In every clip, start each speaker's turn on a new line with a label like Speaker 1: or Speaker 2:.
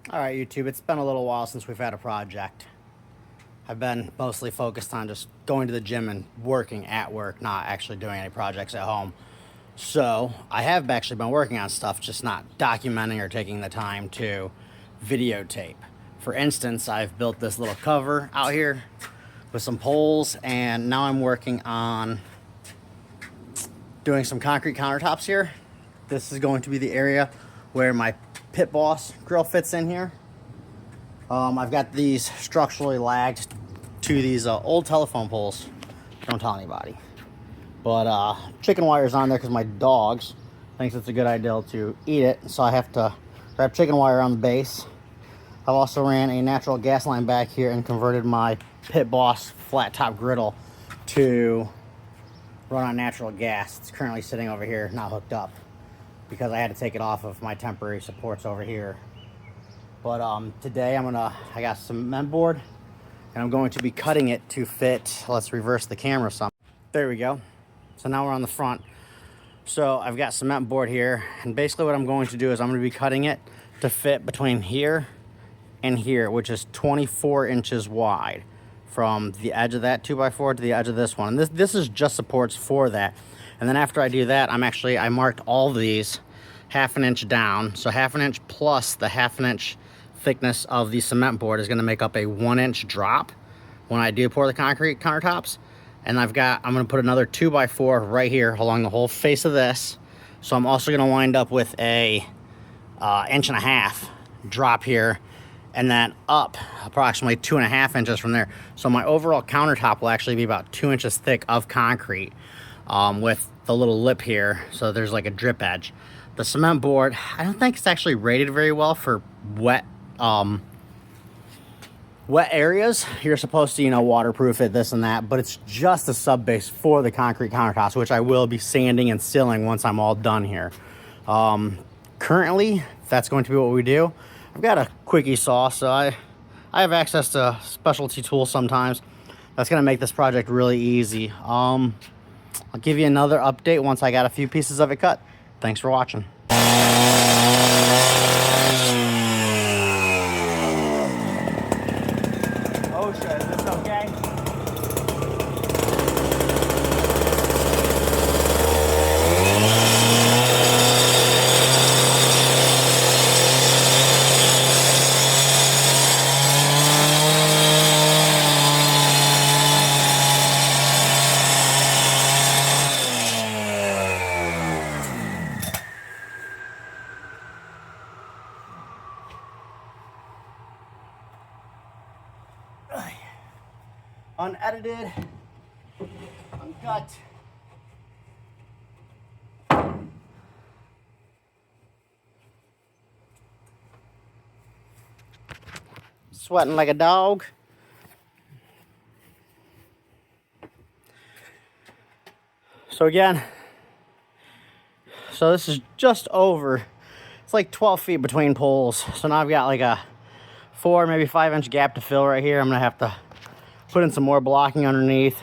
Speaker 1: All right, YouTube, it's been a little while since we've had a project. I've been mostly focused on just going to the gym and working at work, not actually doing any projects at home. So I have actually been working on stuff, just not documenting or taking the time to videotape. For instance, I've built this little cover out here with some poles, and now I'm working on doing some concrete countertops here. This is going to be the area where my Pit Boss grill fits in here. I've got these structurally lagged to these old telephone poles. Don't tell anybody. But chicken wire's on there because my dogs thinks it's a good idea to eat it. So I have to wrap chicken wire on the base. I've also ran a natural gas line back here and converted my Pit Boss flat top griddle to run on natural gas. It's currently sitting over here, not hooked up, because I had to take it off of my temporary supports over here. But today I got some cement board, and I'm going to be cutting it to fit. Let's reverse the camera some. There we go. So now we're on the front. So I've got cement board here, and basically what I'm going to do is I'm going to be cutting it to fit between here and here, which is 24 inches wide, from the edge of that 2x4 to the edge of this one. And this is just supports for that. And then after I do that, I marked all these 1/2 inch down. So 1/2 inch plus the 1/2 inch thickness of the cement board is going to make up a 1 inch drop when I do pour the concrete countertops. And I'm going to put another 2x4 right here along the whole face of this. So I'm also going to wind up with a 1.5 inch drop here, and then up approximately 2.5 inches from there. So my overall countertop will actually be about 2 inches thick of concrete, with the little lip here, so there's like a drip edge. The cement board, I don't think it's actually rated very well for wet areas. You're supposed to, waterproof it, this and that, but it's just a sub base for the concrete countertops, which I will be sanding and sealing once I'm all done here. Currently, that's going to be what we do. I've got a quickie saw, so I have access to specialty tools sometimes. That's going to make this project really easy. I'll give you another update once I got a few pieces of it cut. Thanks for watching. Oh shit, is this okay? Unedited, uncut. Sweating like a dog. So again, this is just over, it's like 12 feet between poles. So now I've got like a 4, maybe 5 inch gap to fill right here. I'm gonna have to put in some more blocking underneath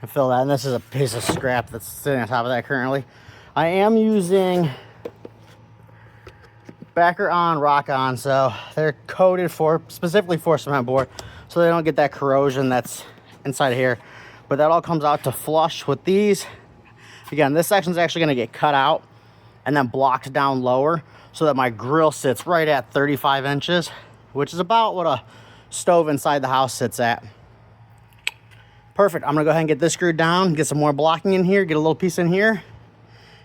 Speaker 1: and fill that. And this is a piece of scrap that's sitting on top of that currently. I am using backer on, rock on, so they're coated specifically for cement board, so they don't get that corrosion that's inside here. But that all comes out to flush with these. Again, this section's actually going to get cut out and then blocked down lower so that my grill sits right at 35 inches, which is about what a stove inside the house sits at. Perfect. I'm gonna go ahead and get this screwed down, get some more blocking in here, get a little piece in here,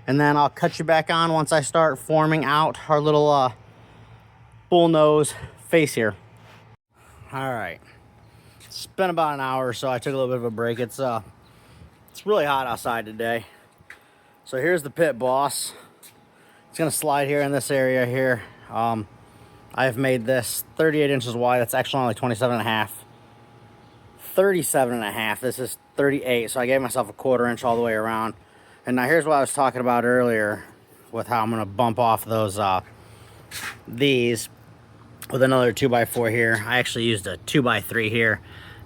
Speaker 1: and then I'll cut you back on once I start forming out our little bull nose face here. All right, it's been about an hour or so. I took a little bit of a break. It's really hot outside today. So here's the Pit Boss. It's gonna slide here in this area here. I've made this 38 inches wide. That's actually only 27.5. 37.5. This is 38, so I gave myself a 1/4 inch all the way around. And now here's what I was talking about earlier with how I'm going to bump off those these with another 2x4 here. I actually used a 2x3 here,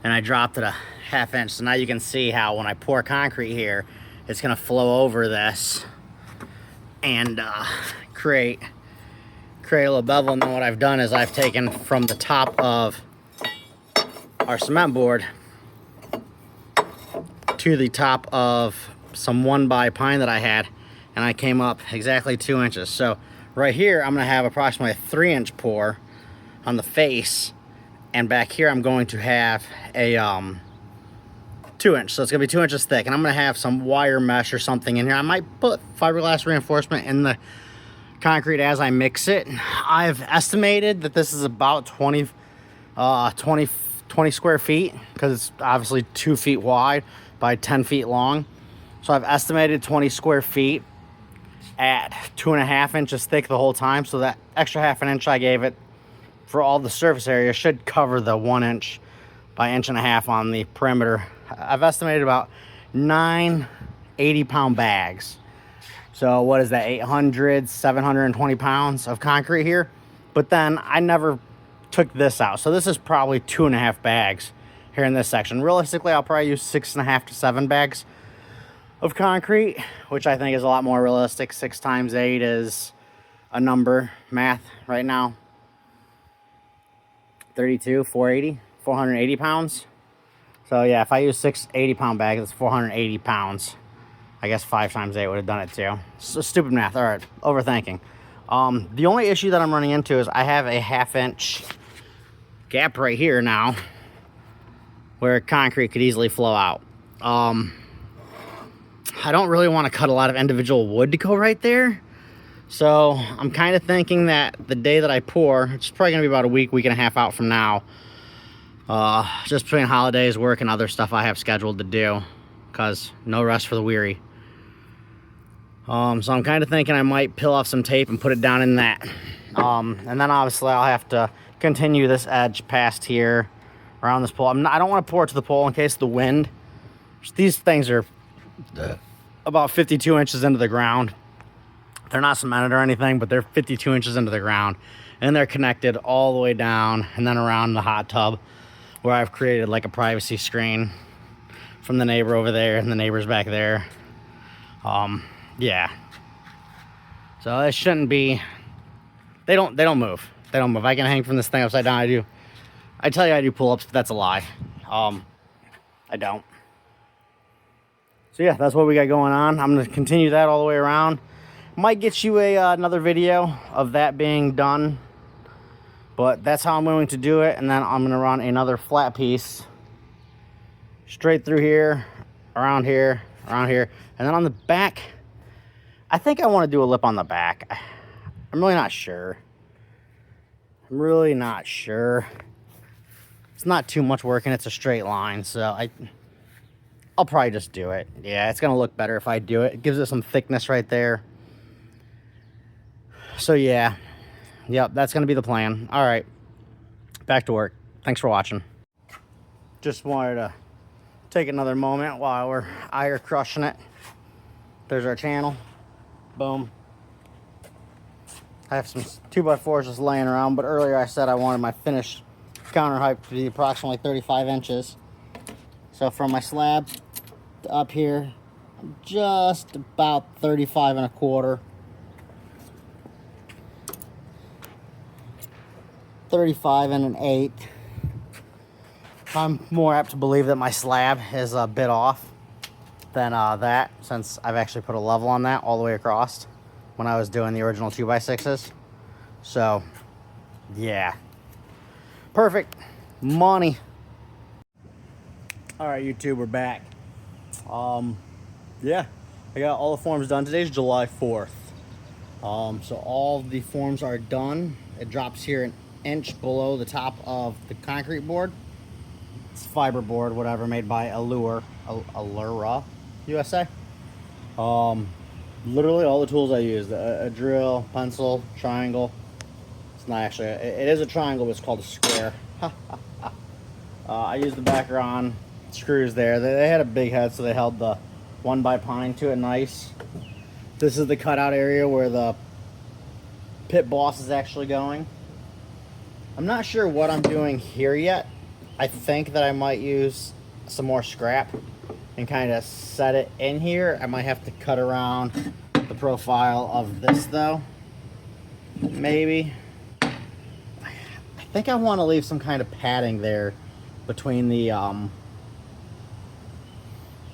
Speaker 1: and I dropped it a 1/2 inch. So now you can see how when I pour concrete here, it's going to flow over this and create create a little bevel, and then what I've done is I've taken from the top of our cement board to the top of some 1x pine that I had, and I came up exactly 2 inches. So right here I'm going to have approximately a 3-inch pour on the face, and back here I'm going to have a 2-inch, so it's gonna be 2 inches thick, and I'm gonna have some wire mesh or something in here. I might put fiberglass reinforcement in the concrete as I mix it. I've estimated that this is about 20 square feet, because it's obviously 2 feet wide by 10 feet long. So I've estimated 20 square feet at 2.5 inches thick the whole time. So that extra 1/2 inch I gave it for all the surface area should cover the 1 inch by 1.5 inch on the perimeter. I've estimated about 9 80-pound bags. So what is that, 800, 720 pounds of concrete here? But then I never took this out. So this is probably 2.5 bags here in this section. Realistically, I'll probably use 6.5 to 7 bags of concrete, which I think is a lot more realistic. 6 times 8 is a number, math right now. 32, 480 pounds. So yeah, if I use 6 80-pound bags, it's 480 pounds. I guess 5 times 8 would have done it too. So stupid math. All right, overthinking. The only issue that I'm running into is I have a 1/2 inch gap right here now where concrete could easily flow out. I don't really want to cut a lot of individual wood to go right there. So I'm kind of thinking that the day that I pour, it's probably gonna be about a week and a half out from now, just between holidays, work, and other stuff I have scheduled to do, because no rest for the weary. So I'm kind of thinking I might peel off some tape and put it down in that. And then obviously I'll have to continue this edge past here around this pole. I don't want to pour it to the pole in case of the wind. These things are about 52 inches into the ground. They're not cemented or anything, but they're 52 inches into the ground, and they're connected all the way down and then around the hot tub, where I've created like a privacy screen from the neighbor over there and the neighbors back there. Yeah. So it shouldn't be. They don't move. They don't move. I can hang from this thing upside down. I tell you I do pull-ups, but that's a lie. I don't. So yeah, that's what we got going on. I'm gonna continue that all the way around. Might get you another video of that being done, but that's how I'm going to do it. And then I'm going to run another flat piece straight through here, around here, and then on the back. I think I want to do a lip on the back. I'm really not sure. It's not too much work, and it's a straight line, so I'll probably just do it. Yeah, it's going to look better if I do it. It gives it some thickness right there. So yeah, yep, that's gonna be the plan. All right, back to work. Thanks for watching. Just wanted to take another moment while we're out here crushing it. There's our channel. Boom. I have some 2x4s just laying around, but earlier I said I wanted my finished counter height to be approximately 35 inches. So from my slab to up here, I'm just about 35 1/4. 35 1/8. I'm more apt to believe that my slab is a bit off than that, since I've actually put a level on that all the way across when I was doing the original 2x6s. So yeah, perfect money. All right, YouTube, we're back. Yeah, I got all the forms done. Today's July 4th. So all the forms are done. It drops here an inch below the top of the concrete board. It's fiber board, whatever, made by Allura USA. Literally all the tools I used: a drill, pencil, triangle. It's not actually it is a triangle, but it's called a square. I used the backer-on screws there. They had a big head, so they held the 1x pine to it nice. This is the cutout area where the pit boss is actually going. I'm not sure what I'm doing here yet. I think that I might use some more scrap and kind of set it in here. I might have to cut around the profile of this though, maybe. think I want to leave some kind of padding there between the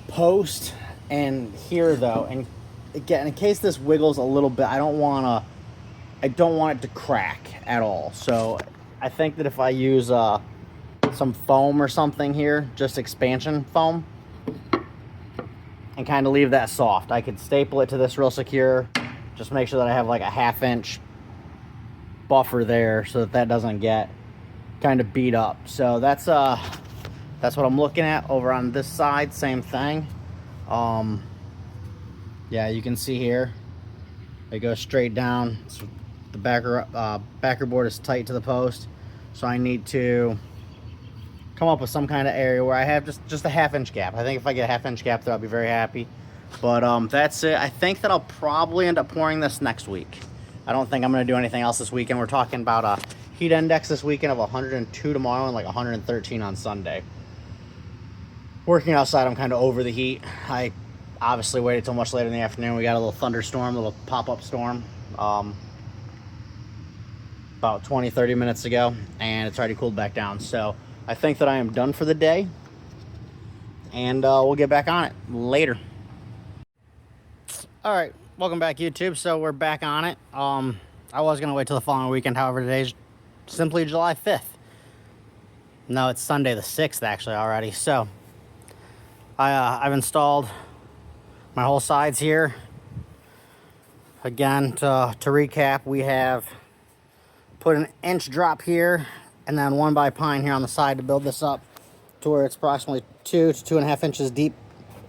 Speaker 1: post and here though, and again, in case this wiggles a little bit, I don't want it to crack at all. So I think that if I use some foam or something here, just expansion foam, and kind of leave that soft, I could staple it to this real secure, just make sure that I have like a 1/2 inch buffer there so that that doesn't get kind of beat up. So that's what I'm looking at. Over on this side, same thing. Yeah, you can see here it goes straight down. So the backer board is tight to the post, so I need to come up with some kind of area where I have just a 1/2 inch gap. I think if I get a 1/2 inch gap there, I'll be very happy. But that's it. I think that I'll probably end up pouring this next week. I don't think I'm going to do anything else this weekend. We're talking about a heat index this weekend of 102 tomorrow and like 113 on Sunday. Working outside, I'm kind of over the heat. I obviously waited till much later in the afternoon. We got a little thunderstorm, a little pop-up storm about 20-30 minutes ago, and it's already cooled back down. So I think that I am done for the day, and we'll get back on it later. All right, welcome back, YouTube. So we're back on it. I was gonna wait till the following weekend. However, today's simply July 5th. No, it's Sunday the 6th actually already. So I've installed my whole sides here. Again, to recap, we have put an inch drop here and then 1x pine here on the side to build this up to where it's approximately 2 to 2.5 inches deep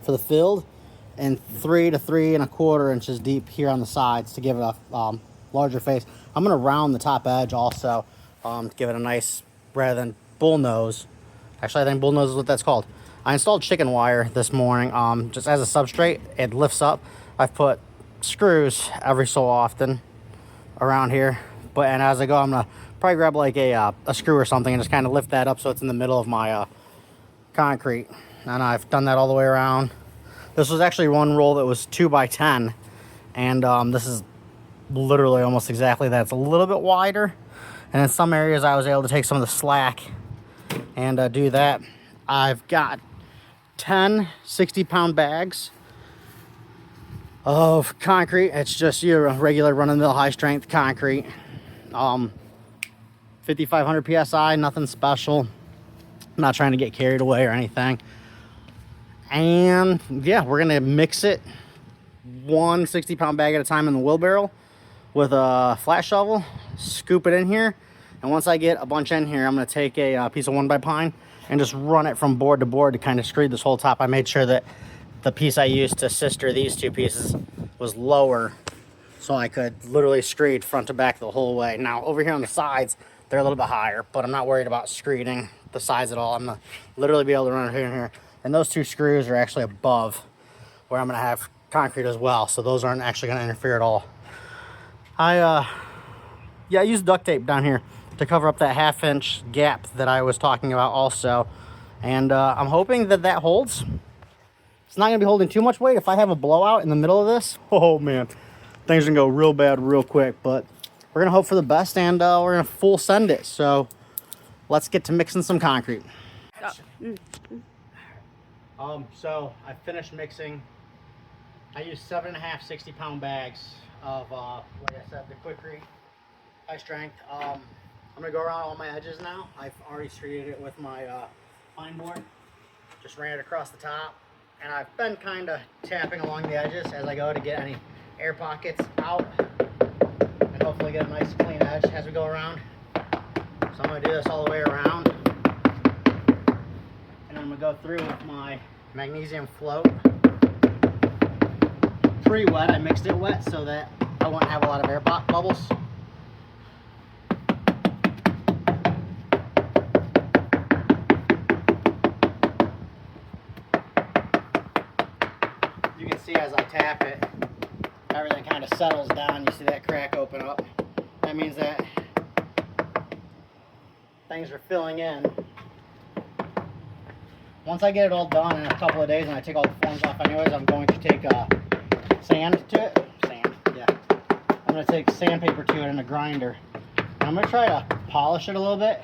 Speaker 1: for the field, and 3 to 3.25 inches deep here on the sides to give it a larger face. I'm going to round the top edge also to give it a nice, rather than bull nose. Actually, I think bull nose is what that's called. I installed chicken wire this morning just as a substrate. It lifts up. I've put screws every so often around here, and as I go, I'm going to probably grab like a screw or something and just kind of lift that up so it's in the middle of my concrete. And I've done that all the way around. This was actually one roll that was 2x10, and this is literally almost exactly that. It's a little bit wider, and in some areas I was able to take some of the slack and do that. I've got 10 60-pound bags of concrete. It's just your regular run-of-the-mill high-strength concrete. 5,500 psi, nothing special. I'm not trying to get carried away or anything. And yeah, we're gonna mix it one 60-pound bag at a time in the wheelbarrow with a flat shovel, scoop it in here, and once I get a bunch in here, I'm gonna take a piece of 1x pine and just run it from board to board to kind of screed this whole top. I made sure that the piece I used to sister these two pieces was lower, so I could literally screed front to back the whole way. Now over here on the sides, they're a little bit higher, but I'm not worried about screeding the sides at all. I'm gonna literally be able to run it here and here. And those two screws are actually above where I'm gonna have concrete as well, so those aren't actually gonna interfere at all. I used duct tape down here to cover up that 1/2 inch gap that I was talking about also, and I'm hoping that that holds. It's not gonna be holding too much weight. If I have a blowout in the middle of this, oh man, things are gonna go real bad real quick. But we're gonna hope for the best, and we're gonna full send it. So let's get to mixing some concrete. So I finished mixing. I used 7.5 60-pound bags of, like I said, the Quikrete high strength. I'm gonna go around all my edges now. I've already treated it with my pine board. Just ran it across the top, and I've been kind of tapping along the edges as I go to get any air pockets out, and hopefully get a nice clean edge as we go around. So I'm gonna do this all the way around, and I'm gonna go through with my magnesium float. Pretty wet. I mixed it wet so that I won't have a lot of air bubbles. You can see as I tap it, everything kind of settles down. You see that crack open up. That means that things are filling in. Once I get it all done in a couple of days and I take all the forms off anyways, I'm going to take sand to it. Sand, yeah. I'm going to take sandpaper to it in a grinder. And I'm going to try to polish it a little bit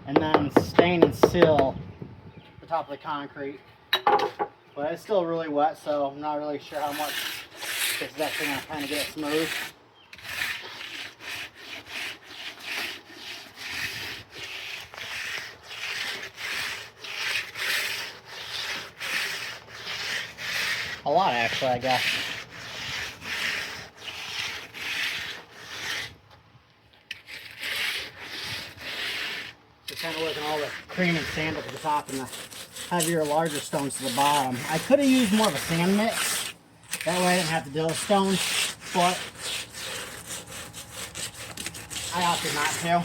Speaker 1: and then stain and seal the top of the concrete. But it's still really wet, so I'm not really sure how much this is actually going to kind of get it smooth. A lot, actually, I guess. Just kind of working all the cream and sand up at the top and the heavier, larger stones to the bottom. I could have used more of a sand mix. That way I didn't have to deal with stones, but I opted not to.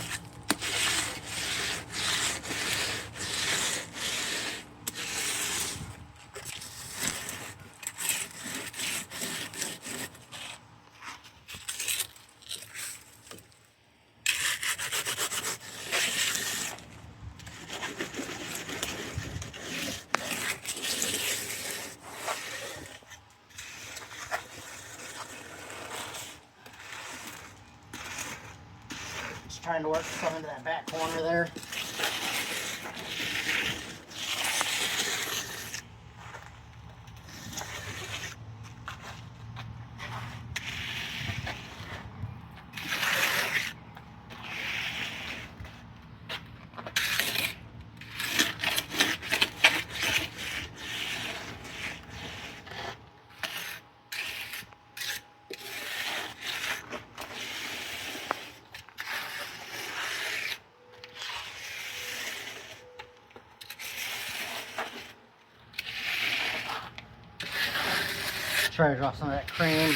Speaker 1: Trying to work some into that back corner there. Try to drop some of that cream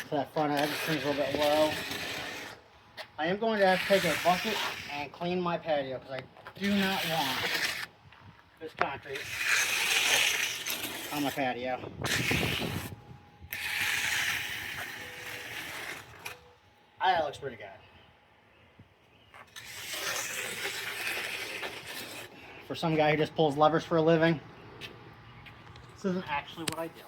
Speaker 1: to that front edge. This thing's a little bit low. I am going to have to take a bucket and clean my patio because I do not want this concrete on my patio. That looks pretty good. For some guy who just pulls levers for a living, this isn't actually what I do.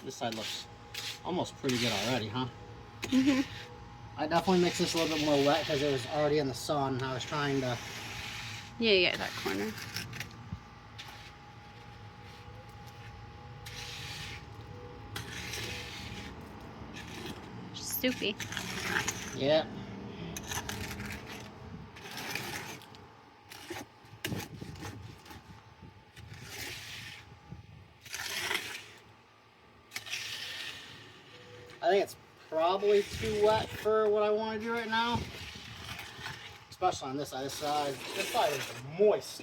Speaker 1: This side looks almost pretty good already, huh? Mm-hmm. I definitely mixed this a little bit more wet because it was already in the sun. I was trying to...
Speaker 2: Yeah, that corner. Soupy.
Speaker 1: Yeah. I think it's probably too wet for what I want to do right now. Especially on this side. This side is moist.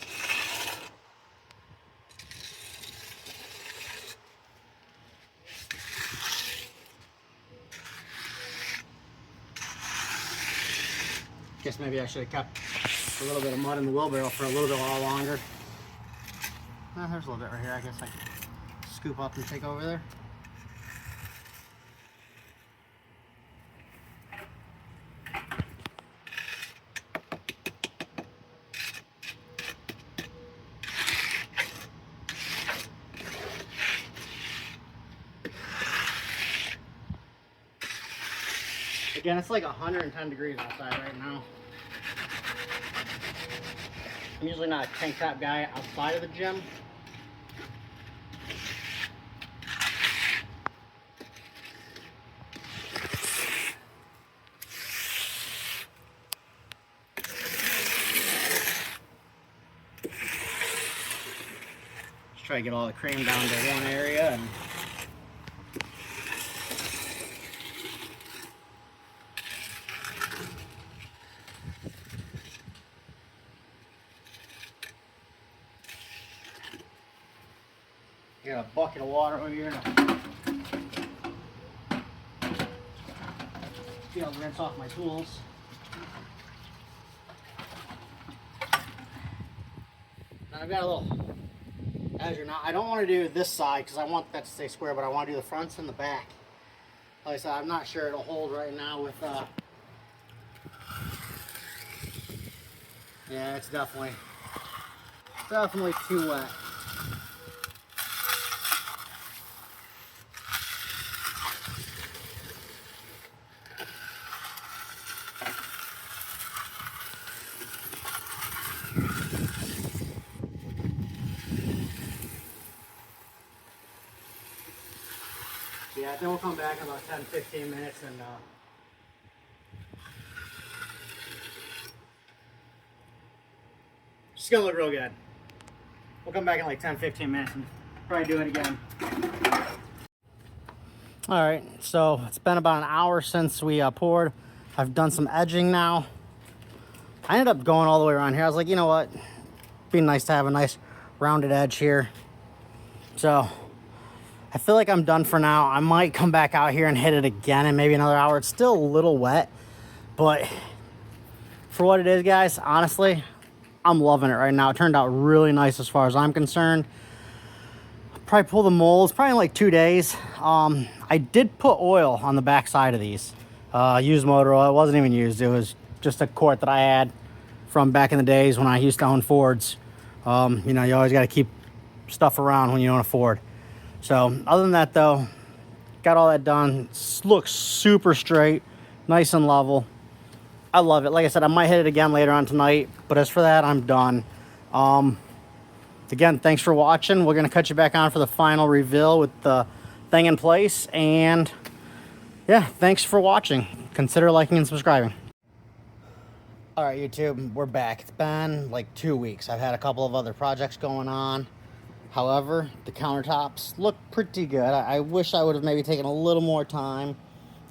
Speaker 1: Guess maybe I should have kept a little bit of mud in the wheelbarrow for a little bit longer. There's a little bit right here. I guess I can scoop up and take over there. Again, it's like 110 degrees outside right now. I'm usually not a tank top guy outside of the gym. Just try to get all the cream down to one area and got a bucket of water over here to be able to rinse off my tools. Now I've got a little edge or not. I don't want to do this side because I want that to stay square, but I want to do the fronts and the back. Like I said, I'm not sure it'll hold right now with, yeah, it's definitely too wet. Yeah, then we'll come back in about 10-15 minutes and it's gonna look real good. We'll come back in like 10-15 minutes and probably do it again. All right, so it's been about an hour since we poured. I've done some edging now. I ended up going all the way around here. I was like, you know what? It'd be nice to have a nice rounded edge here. So I feel like I'm done for now. I might come back out here and hit it again in maybe another hour. It's still a little wet, but for what it is, guys, honestly, I'm loving it right now. It turned out really nice as far as I'm concerned. I'll probably pull the molds probably in like 2 days. I did put oil on the back side of these. Used motor oil. It wasn't even used. It was just a quart that I had from back in the days when I used to own Fords. You know, you always got to keep stuff around when you own a Ford. So other than that though, got all that done. Looks super straight, nice and level. I love it. Like I said, I might hit it again later on tonight, but as for that, I'm done. Again, thanks for watching. We're gonna cut you back on for the final reveal with the thing in place. And yeah, thanks for watching. Consider liking and subscribing. All right, YouTube, we're back. It's been like 2 weeks. I've had a couple of other projects going on. However, the countertops look pretty good. I wish I would have maybe taken a little more time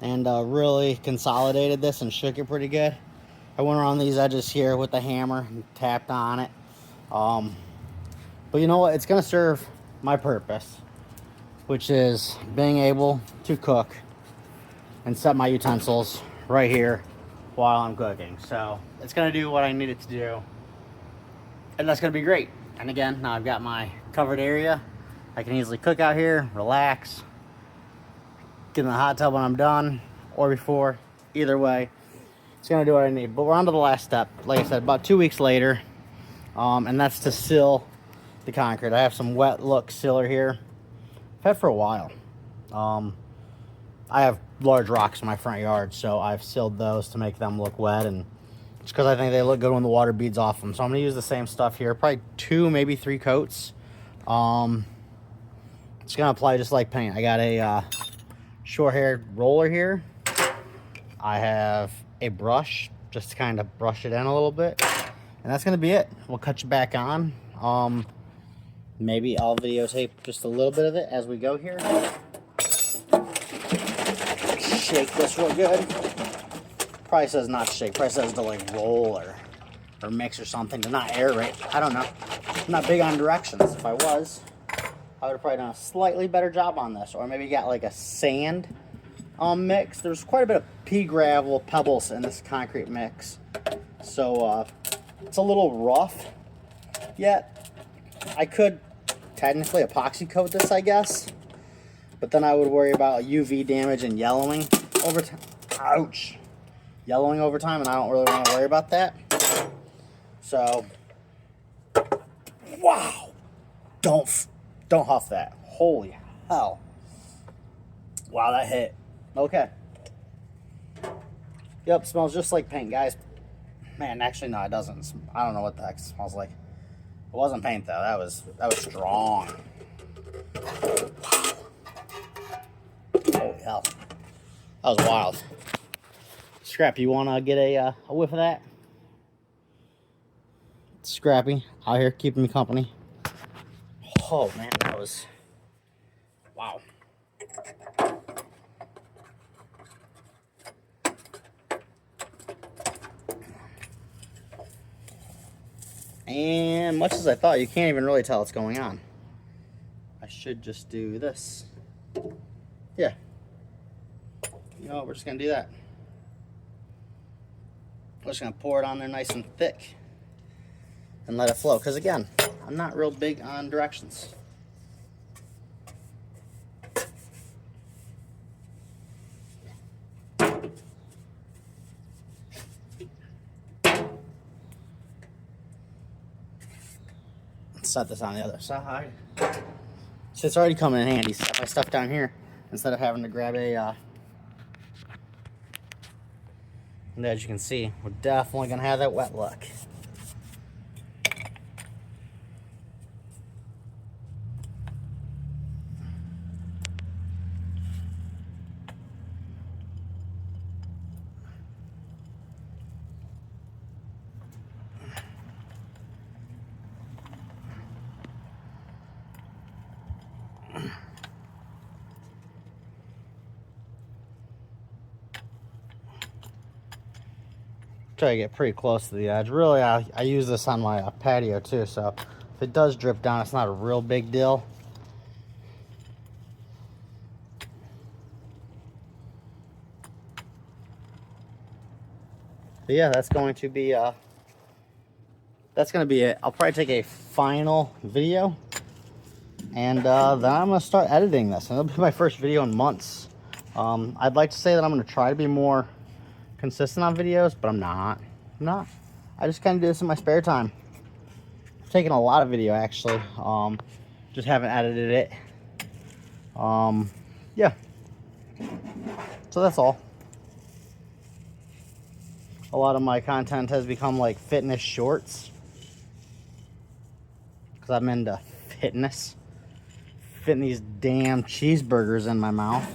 Speaker 1: and really consolidated this and shook it pretty good. I went around these edges here with the hammer and tapped on it. But you know what? It's going to serve my purpose, which is being able to cook and set my utensils right here while I'm cooking. So it's going to do what I need it to do. And that's going to be great. And again, now I've got my covered area. I can easily cook out here, relax, get in the hot tub when I'm done or before. Either way, it's gonna do what I need. But we're on to the last step. Like I said, about 2 weeks later, and that's to seal the concrete. I have some wet look sealer here. I've had for a while. I have large rocks in my front yard, so I've sealed those to make them look wet, and just because I think they look good when the water beads off them. So I'm gonna use the same stuff here, probably 2, maybe 3 coats. It's gonna apply just like paint. I got a short-haired roller here. I have a brush just to kind of brush it in a little bit, and that's gonna be it. We'll cut you back on. Maybe I'll videotape just a little bit of it as we go here. Shake this real good. Probably says not to shake, probably says to like roll or mix or something, to not aerate. I don't know. I'm not big on directions. If I was, I would have probably done a slightly better job on this, or maybe got like a sand mix. There's quite a bit of pea gravel pebbles in this concrete mix, so it's a little rough yet. I could technically epoxy coat this, I guess, but then I would worry about UV damage and yellowing over time. Ouch. Yellowing over time, and I don't really want to worry about that. So, wow, don't huff that. Holy hell. Wow, that hit. Okay. Yep, smells just like paint, guys. Man, actually, no, it doesn't. I don't know what the heck it smells like. It wasn't paint, though. That was strong. Holy hell. That was wild. Scrappy, you want to get a whiff of that? Scrappy, out here keeping me company. Oh, man, that was... Wow. And much as I thought, you can't even really tell what's going on. I should just do this. Yeah. You know what, we're just going to do that. We're just going to pour it on there nice and thick and let it flow. Because again, I'm not real big on directions. set this on the other side. So it's already coming in handy. Set my stuff down here instead of having to grab a. And as you can see, we're definitely gonna have that wet look. Try to get pretty close to the edge. Really, I use this on my patio too, so if it does drip down, it's not a real big deal. But yeah, that's going to be it. I'll probably take a final video, and then I'm gonna start editing this, and it'll be my first video in months. I'd like to say that I'm gonna try to be more consistent on videos, but I'm not. I just kind of do this in my spare time. I've taken a lot of video actually. Just haven't edited it. Yeah. So that's all. A lot of my content has become like fitness shorts, because I'm into fitness. Fitting these damn cheeseburgers in my mouth.